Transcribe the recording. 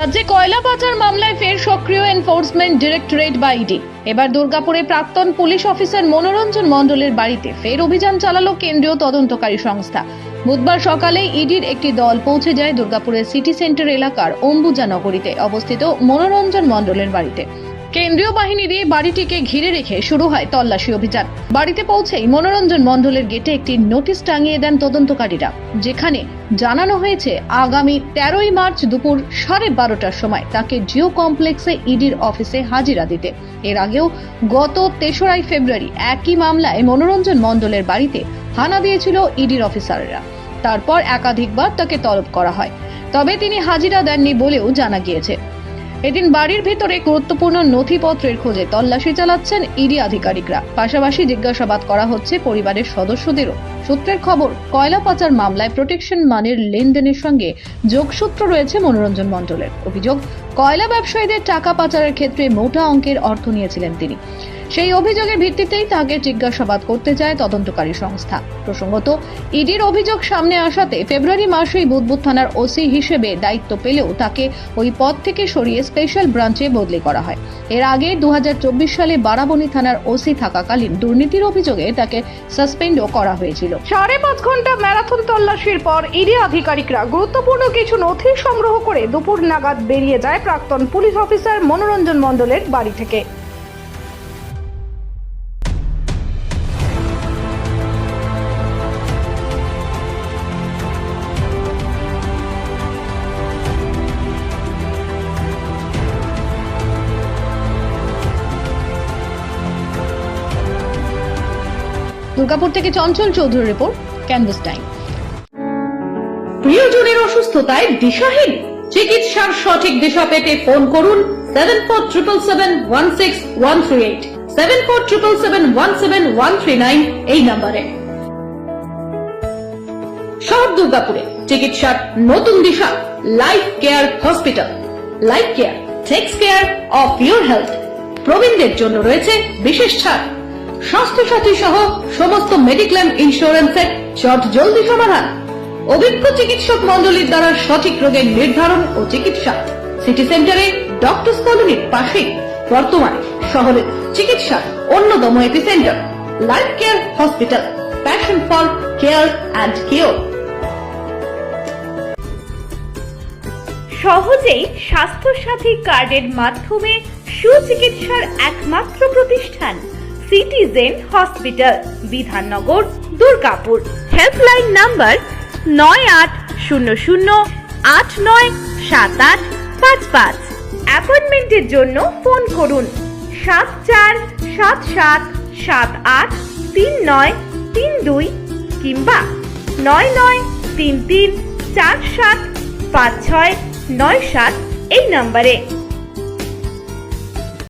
রাজ্যে কয়লা পাচার মামলায় ফের সক্রিয় এনফোর্সমেন্ট ডিরেক্টরেট বা ইডি। এবার দুর্গাপুরে প্রাক্তন পুলিশ অফিসার মনোরঞ্জন মণ্ডলের বাড়িতে ফের অভিযান চালালো কেন্দ্রীয় তদন্তকারী সংস্থা। বুধবার সকালে ইডির একটি দল পৌঁছে যায় দুর্গাপুরের সিটি সেন্টার এলাকার অম্বুজা নগরীতে অবস্থিত মনোরঞ্জন মণ্ডলের বাড়িতে। কেন্দ্রীয় বাহিনী দিয়ে বাড়িটিকে ঘিরে রেখে শুরু হয় তল্লাশি অভিযান। বাড়িতে পৌঁছেই মনোরঞ্জন মণ্ডলের গেটে একটি নোটিশ টাঙিয়ে দেন তদন্তকারীরা, যেখানে জানানো হয়েছে আগামী 13ই মার্চ দুপুর 12:30টার সময় তাকে জিও কমপ্লেক্সে ইডির অফিসে হাজিরা দিতে। এর আগেও গত 3রা ফেব্রুয়ারি একই মামলায় মনোরঞ্জন মণ্ডলের বাড়িতে হানা দিয়েছিল ইডির অফিসাররা। তারপর একাধিকবার তাকে তলব করা হয়, তবে তিনি হাজিরা দেননি বলেও জানা গিয়েছে। এদিন বাড়ির ভেতরে গুরুত্বপূর্ণ নথিপত্রের খোঁজে তল্লাশি চালাচ্ছেন ইডি আধিকারিকরা। পাশাপাশি জিজ্ঞাসাবাদ করা হচ্ছে পরিবারের সদস্যদেরও। সূত্রের খবর, কয়লা পাচার মামলায় প্রোটেকশন মানির লেনদেনের সঙ্গে যোগসূত্র রয়েছে মনোরঞ্জন মণ্ডলের। অভিযোগ, কয়লা ব্যবসায়ীদের টাকা পাচারের ক্ষেত্রে মোটা অঙ্কের অর্থ নিয়েছিলেন তিনি। সেই অভিযোগের ভিত্তিতেই তাকে জিজ্ঞাসাবাদ করতে চায় তদন্তকারী সংস্থা। প্রসঙ্গত, ইডির অভিযোগ সামনে আসাতে ফেব্রুয়ারি মাসেই বুদবুদ থানার ওসি হিসেবে দায়িত্ব পেলেও তাকে ওই পদ থেকে সরিয়ে স্পেশাল ব্রাঞ্চে বদলি করা হয়। এর আগে 2024 সালে বারাবণী থানার ওসি থাকাকালীন দুর্নীতির অভিযোগে তাকে সাসপেন্ডও করা হয়েছিল। 5.5 ঘন্টা ম্যারাথন তল্লাশির পর ইডি আধিকারিকরা গুরুত্বপূর্ণ কিছু নথি সংগ্রহ করে দুপুর নাগাদ বেরিয়ে যায় প্রাক্তন পুলিশ অফিসার মনোরঞ্জন মণ্ডলের বাড়ি থেকে। দুর্গাপুর থেকে চঞ্চল চৌধুরীর রিপোর্ট, ক্যানভাস টাইম। প্রিয়জনের অসুস্থতায় দিশাহীন? চিকিৎসার সঠিক দিশা পেতে ফোন করুন 7477716138, 7477717139 এই নম্বরে। শহর দুর্গাপুরে চিকিৎসার নতুন দিশা, Life Care Hospital. Life Care takes care of your health. প্রবীণদের জন্য রয়েছে বিশেষ ছাড়। স্বাস্থ্য সাথী সহ সমস্ত মেডিক্লেম ইন্স্যুরেন্সের চট জলদি সমাধান। অভিজ্ঞ চিকিৎসক মণ্ডলীর দ্বারা সঠিক রোগের নির্ধারণ ও চিকিৎসা। সিটি সেন্টারে ডক্টরস কলোনির পাশেই বর্তমানে শহরের চিকিৎসার অন্যতম epicentre life Care hospital, passion for care and cure. সহজেই স্বাস্থ্য সাথী কার্ডের মাধ্যমে সুচিকিৎসার একমাত্র প্রতিষ্ঠান citizen hospital, Bidhannagar, Durgapur. Helpline number 9800897855। অ্যাপয়েন্টমেন্টের জন্য ফোন করুন 7477783932 কিংবা 9933475697 এই নম্বরে।